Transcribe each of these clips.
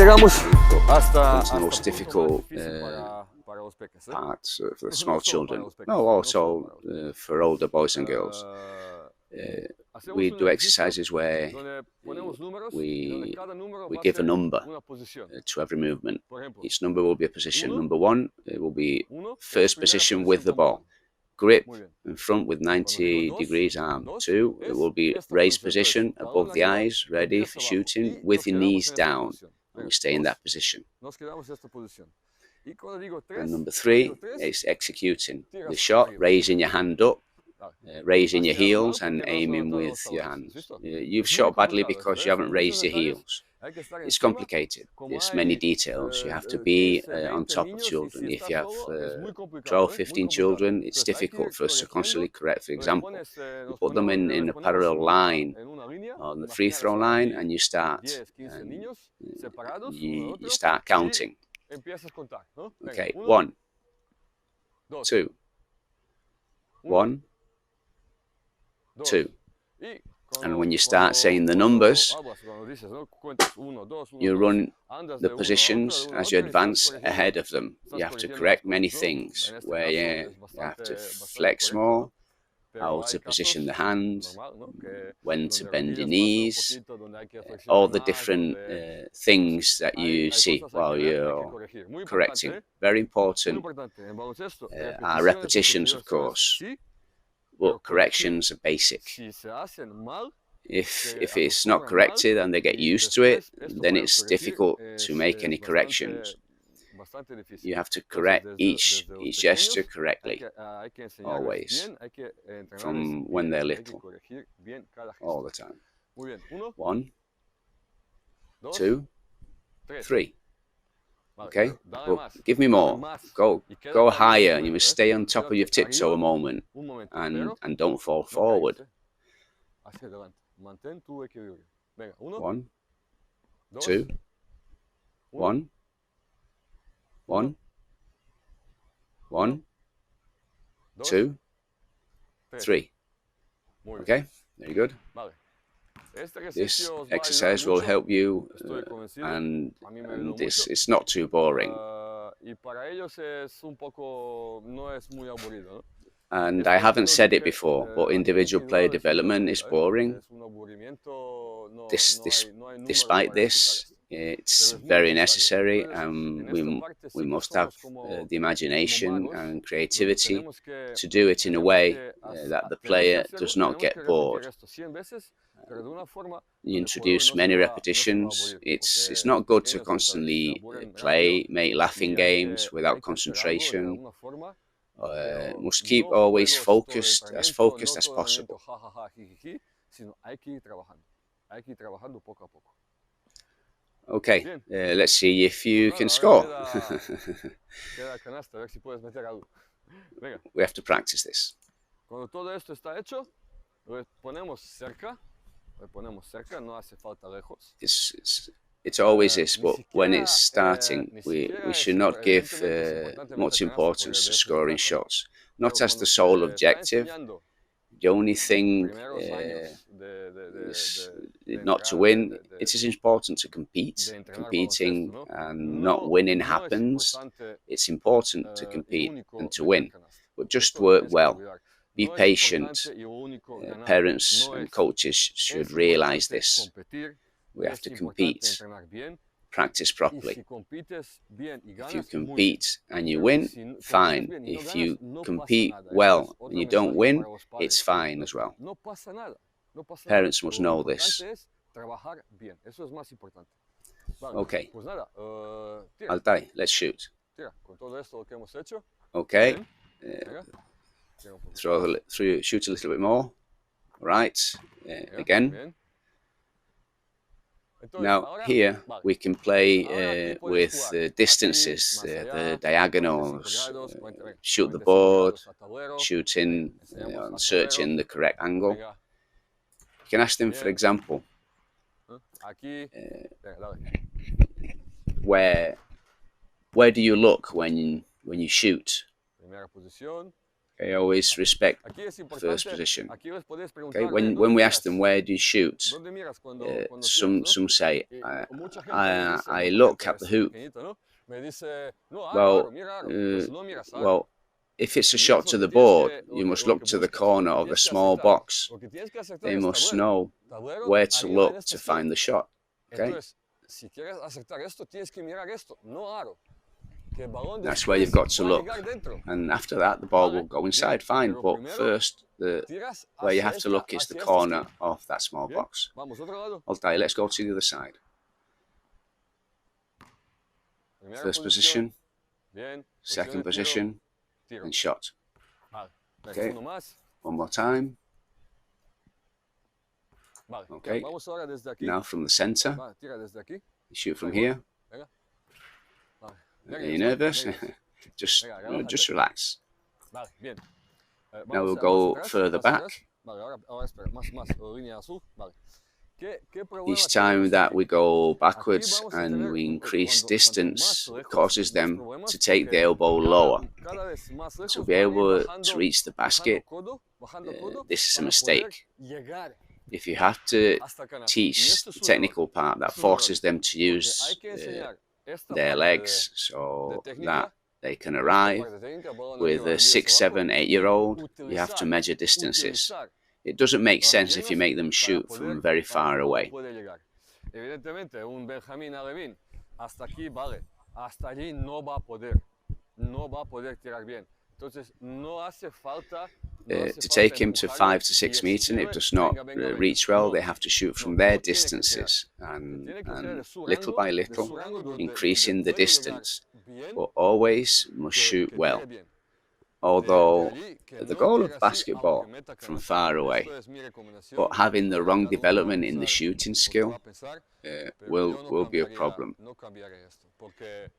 llegamos Come to the hasta most difficult para los peques, ¿eh? parts for the small No solo para children. los peques, No, no also solo para los peques. for older boys and girls. Hacemos We un do ejercicio exercises where donde ponemos números y donde we cada número we va a give a ser number una posición. to every movement. Por ejemplo, Each number will be a position. uno, Number one, it will be uno es first primera position posición with the con ball. balón. Grip Muy bien. in front with Cuando digo 90 dos, degrees arm. dos Two, it es will be esta raised posición. position Entonces, above balón the arriba eyes, y ready pies for abajo. shooting Y with nos your quedamos knees en esta down. posición. And we Venga, stay in dos, that position. nos quedamos en esta posición. Y cuando digo And tres, number cuando digo three tres, is executing tiras the shot, arriba. raising your hand up, Dale. raising Has your tirado mal heels and porque no has aiming levantado with los your talones. ¿Has hands. visto? You've Es muy shot badly complicado esto, because ¿eh? you haven't Son muchos raised your detalles. heels. Hay que estar It's encima. complicated. Como There's hay many details. You have to be 15, on 20 top of niños y children. si If estás you have solo es muy complicado, 12, muy 15 complicado. children, it's Entonces hay que difficult ir for us to constantly corrigiendo. correct. For Les example, pones, you nos put them ponemos, in les a ponemos parallel line en una línea. on the free Imaginar throw estar line ahí and you start 10, 15 and niños separados uno de you otro start y counting. empiezas a contar, ¿no? Venga, Okay, uno, one, dos, two, uno, one, dos. two. Y And when you start saying the numbers, cuando dices, ¿no? Cuentas uno, dos, uno, you dos, run andas the de uno a positions otro, de uno a as you otro y estás advance corrigiendo, ahead of them. estás You have to corrigiendo correct las many cosas, ¿no? things En este where caso you es have to bastante flex correcto, more, ¿no? Pero how hay to casos position the hands, normal, ¿no? Que when to donde bend your requieres más un knees, poquito, donde hay que all flexionar the más, different donde things that hay you see cosas hay while que ver, hay que you're corregir. Muy importante, correcting. ¿eh? Very Muy important importante. En baloncesto, are repeticiones repetitions, y of repeticiones, course, sí, but pero corregir, corrections are basic. si se hacen mal, If se it's not acostumbran mal corrected and they get y used to it, después esto then para it's corregir difficult to make any es corrections. bastante difícil. You have to Entonces, correct desde each los gesture pequeños correctly, hay que enseñarles always, bien, hay que entrenarles from when bien, they're hay que little, corregir bien cada all gesto. the time. Muy bien, uno, One, dos, two, tres. three. Vale, Okay, dale well, más, give me dale more. más. Go Y quédate go arriba un higher, and you momento, must stay on top of quédate your tiptoe a arriba moment, un momento, pero and don't fall no forward. caigas, hacia adelante, mantén tu equilibrio. Venga, uno, One, dos, two, uno, one, one, dos, two, tres. three. Muy bien. Okay, very good. Vale. Este This ejercicio os va a ayudar exercise will mucho, help you, estoy convencido. and A mí me ayudó this mucho. it's not too boring. Y para ellos es un poco, no es muy aburrido, ¿no? And Esto I es haven't lo said que, it before, but a nivel individual player individual es una development is locura, ¿eh? boring. Es un aburrimiento, no hay número Despite para ejecutar this, esto. it's Pero es muy very necesario. necessary, Entonces, and en esta parte we sí que must have somos como the imagination magos, and donde creativity tenemos que, to do it in a way that the tenemos que player hacerlo, does not tenemos get que bored. repetir esto 100 veces, pero de una forma You donde el jugador introduce no many se va a repetitions. aburrir, It's porque not los good to pequeños, ya sabes, se constantly aburren rápido play, make y laughing games without hay que hacer algo de concentration. alguna forma, pero Must keep no always juegos todo focused, as entrenamiento, focused no as todo entrenamiento possible. jajaja, jijiji, sino hay que ir trabajando poco a poco. Okay, Bien. let's see if you Pues can nada, score. ahora queda canasta, a ver si puedes meter algo. Venga, We have to practice this. cuando todo esto está hecho, lo ponemos cerca, no hace falta lejos. It's always this, Ni but when siquiera, it's starting, ni we siquiera should es, not give evidentemente es importante much meter canasta, porque importance de to eso se scoring trata, ¿no? shots, Pero not as cuando the sole se está objective. enseñando The only thing primeros años is de not to entrar, win. It is important to compete. de entrenar Competing baloncesto, ¿no? and not No, winning no es happens. importante It's important to y compete único and to meter win, canasta. but just Esto lo work tienes que well. olvidar. Be No es patient. importante y único ganar. Parents No and es. coaches should Es realize importante this. competir, We have es to importante compete, entrenar bien, practice y properly. si compites bien y If you ganas, muy bien. compete and you Pero win, si compites fine. bien y no If ganas, you no pasa compete nada. Esto es well otro and you don't mensaje win, para los padres it's también, fine ¿no? as well. No pasa nada, no pasa Parents nada. must Lo know importante this. es trabajar bien, eso es más importante. Vale, Okay, pues nada, tira, Altai, let's shoot. tira, con todo esto que hemos hecho, Okay, bien, venga, tira un poquito shoot a little bit more. Right, venga, again. bien. Entonces, Now ahora, here vale. we can play Ahora aquí puedes with jugar. Distances, Aquí, más allá, the 45 diagonals, grados, shoot the 45 board, grados a tablero. shooting, Enseñamos a searching tablero. the correct angle. Venga, You can ask them, for bien. example, Aquí, venga, dale. where do you look when you shoot? Primera posición, Okay, always respect Aquí es first importante, position. aquí les podés Okay, preguntarle, when we ¿dónde ask them miras? where do you shoot, ¿Dónde miras cuando tiras, no? some say Mucha gente me dice, I mucha look gente at the es hoop. pequeñito, ¿no? Me dice, no, aro, Well, mira aro. Pues no miras aro. well, if it's a Miras shot lo to que the tienes board, que, you must lo look que to the buscas, corner lo que of the tienes que small acertar. box. Lo que tienes que acertar They es must tablero. know Tablero where to arriba en look esta to esquina. find the shot. Okay, Entonces, si quieres acertar esto, tienes que mirar esto, no aro. Que el balón that's where you've después got to va a look, llegar dentro. and after that the ball Vale, will go bien. inside. Fine, Pero but primero first, tiras where you hacia have to look is the hacia esta corner esquina. of that small Bien, box. vamos, otro lado. Okay, let's go to the other side. Primera First posición. position, Bien. second Posición de tiro, position, tiro. and shot. Vale. Okay. Uno más. One more time. Vale. Okay. Vamos ahora desde aquí. Now from the center, Vale, tira desde aquí. you shoot from Da igual. here. Venga. Vale. Are you nervous? just, Venga, just relájate. relax. Vale, bien. Now Vamos we'll más go atrás, further más back. atrás. Vale, ahora espera, más, línea azul. Vale. ¿Qué problema Each time tenemos that aquí? we go Aquí backwards vamos a and tener, we increase cuanto más distance, lejos, causes más them problemas, to take the porque elbow lower. cada vez más lejos To be van a ir able to bajando, reach the basket, bajando codo, this is a para mistake. poder llegar If you have to hasta canasta. Y teach esto the es un error. technical part, that Es un error, forces them to porque hay use que enseñar esta their parte legs de so técnica, that they can esta arrive. parte técnica, balón With arriba, a olvídese 6, abajo, 7, y 8-year-old, you have to utilizar, measure distances. utilizar It doesn't make las sense if you piernas make them para shoot poder, from very para far que away. puede llegar. Evidentemente, un Benjamín Alevín, hasta aquí vale, hasta allí no va a poder tirar bien. Entonces, no hace falta To take him to 5 to 6 y meters, and if it exigirle, does not venga. reach well, No, they have to shoot from no, their no tiene que ser. distances, Tiene and que ser de su little rango, by de little, su rango donde increasing the puede llegar distance, bien, but always must que shoot tire well. bien. Although allí, que the no goal tire of así, basketball aunque meta from canasta. far away, Esto es mi recomendación. but having the wrong Cada uno va a development in the pensar shooting lo que skill va a pensar, pero yo no will be a cambiaría- problem. no cambiaría esto, porque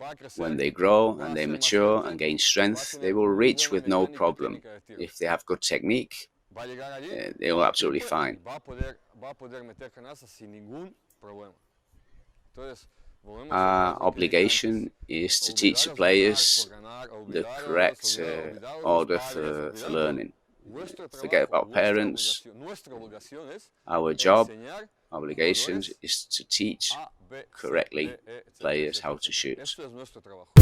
va a crecer, When they grow va a and they ser más mature fuerte, and gain va a strength, tener they will muy reach buena with no mecánica problem. técnica de tiro. If they have good technique, Va a llegar allí, they will absolutely triple, fine. va a poder meter canastas sin ningún problema. Entonces, volvemos Our otra vez a lo que dije obligation antes. is to teach the Olvidaros players ganar, the olvidaros, correct olvidaros order los padres, for olvidaros todo. learning. Vuestro Forget trabajo, about parents. nuestra obligación es Our job, enseñar obligations, jugadores is to teach A, B, C, correctly D, E, etcétera, players etcétera, how to etcétera. shoot. Esto es nuestro trabajo.